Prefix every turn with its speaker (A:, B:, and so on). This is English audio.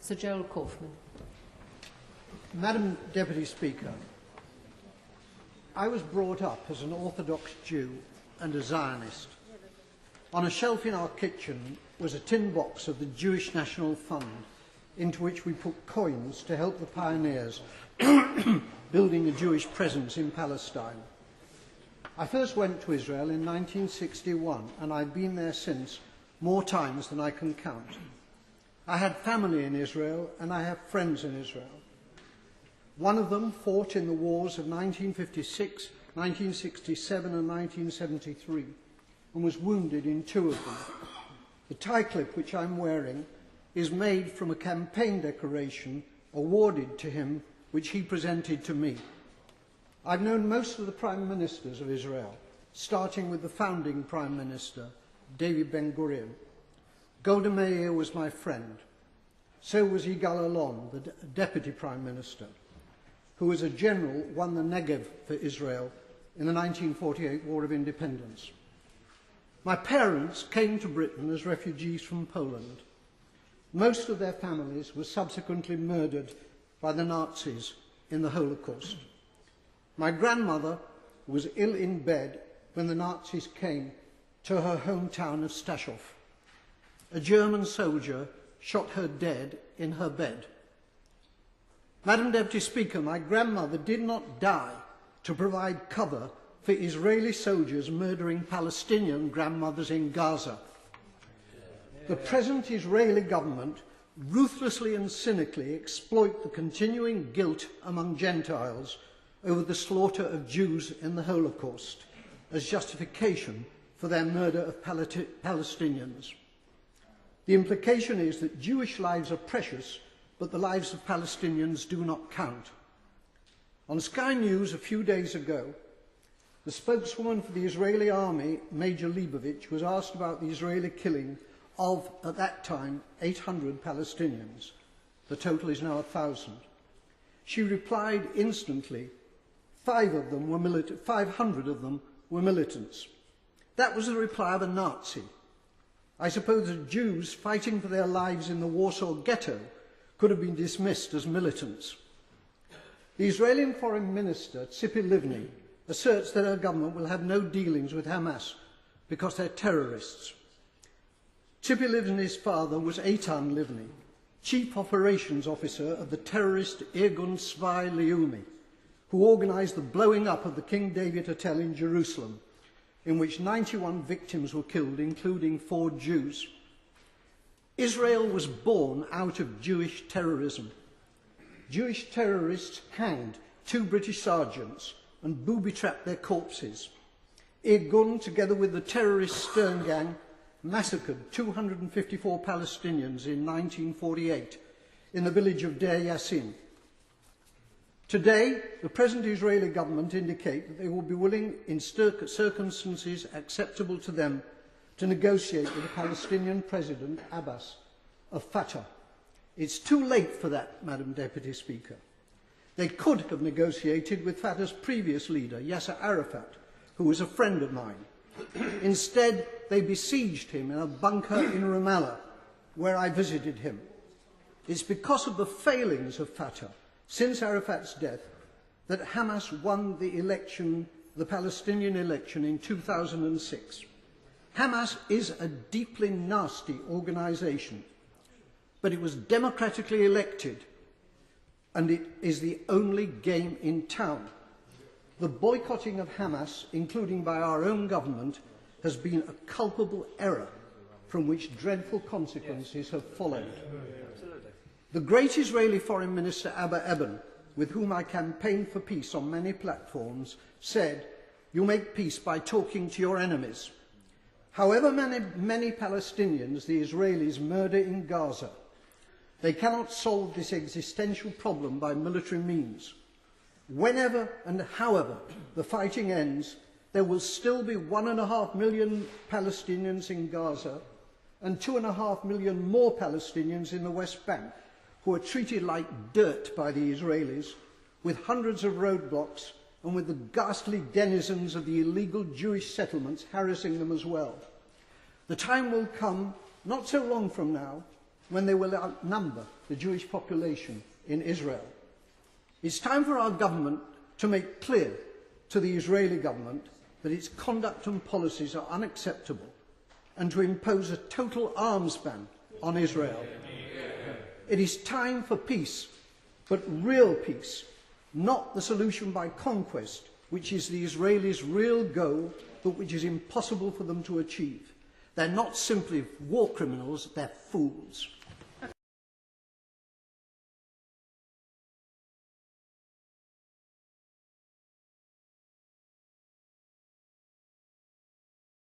A: Sir Gerald Kaufman.
B: Madam Deputy Speaker, I was brought up as an Orthodox Jew and a Zionist. On a shelf in our kitchen was a tin box of the Jewish National Fund, into which we put coins to help the pioneers building a Jewish presence in Palestine. I first went to Israel in 1961, and I've been there since more times than I can count. I had family in Israel, and I have friends in Israel. One of them fought in the wars of 1956, 1967 and 1973, and was wounded in two of them. The tie clip which I'm wearing is made from a campaign decoration awarded to him, which he presented to me. I've known most of the prime ministers of Israel, starting with the founding prime minister, David Ben-Gurion. Golda Meir was my friend. So was Yigal Allon, the deputy prime minister, who as a general won the Negev for Israel in the 1948 War of Independence. My parents came to Britain as refugees from Poland. Most of their families were subsequently murdered by the Nazis in the Holocaust. My grandmother was ill in bed when the Nazis came to her hometown of Stachov. A German soldier shot her dead in her bed. Madam Deputy Speaker, my grandmother did not die to provide cover for Israeli soldiers murdering Palestinian grandmothers in Gaza. The present Israeli government ruthlessly and cynically exploit the continuing guilt among Gentiles over the slaughter of Jews in the Holocaust as justification for their murder of Palestinians. The implication is that Jewish lives are precious, but the lives of Palestinians do not count. On Sky News a few days ago, the spokeswoman for the Israeli army, Major Leibovich, was asked about the Israeli killing of, at that time, 800 Palestinians. The total is now 1,000. She replied instantly, 500 of them were militants. That was the reply of a Nazi. I suppose that Jews fighting for their lives in the Warsaw Ghetto could have been dismissed as militants. The Israeli Foreign Minister, Tzipi Livni, asserts that her government will have no dealings with Hamas because they're terrorists. Tzipi Livni's father was Eitan Livni, Chief Operations Officer of the terrorist Irgun Tzvai Leumi, who organised the blowing up of the King David Hotel in Jerusalem, in which 91 victims were killed, including 4 Jews. Israel was born out of Jewish terrorism. Jewish terrorists hanged 2 British sergeants and booby-trapped their corpses. Irgun, together with the terrorist Stern Gang, massacred 254 Palestinians in 1948 in the village of Deir Yassin. Today, the present Israeli government indicate that they will be willing, in circumstances acceptable to them, to negotiate with the Palestinian President, Abbas, of Fatah. It's too late for that, Madam Deputy Speaker. They could have negotiated with Fatah's previous leader, Yasser Arafat, who was a friend of mine. Instead, they besieged him in a bunker in Ramallah, where I visited him. It's because of the failings of Fatah since Arafat's death that Hamas won the Palestinian election in 2006. Hamas is a deeply nasty organisation, but it was democratically elected, and it is the only game in town. The boycotting of Hamas, including by our own government, has been a culpable error from which dreadful consequences have followed. The great Israeli Foreign Minister Abba Eban, with whom I campaigned for peace on many platforms, said, "You make peace by talking to your enemies." However many Palestinians the Israelis murder in Gaza, they cannot solve this existential problem by military means. Whenever and however the fighting ends, there will still be 1.5 million Palestinians in Gaza and 2.5 million more Palestinians in the West Bank, who are treated like dirt by the Israelis, with hundreds of roadblocks and with the ghastly denizens of the illegal Jewish settlements harassing them as well. The time will come, not so long from now, when they will outnumber the Jewish population in Israel. It's time for our government to make clear to the Israeli government that its conduct and policies are unacceptable and to impose a total arms ban on Israel. It is time for peace, but real peace, not the solution by conquest, which is the Israelis' real goal, but which is impossible for them to achieve. They're not simply war criminals, they're fools.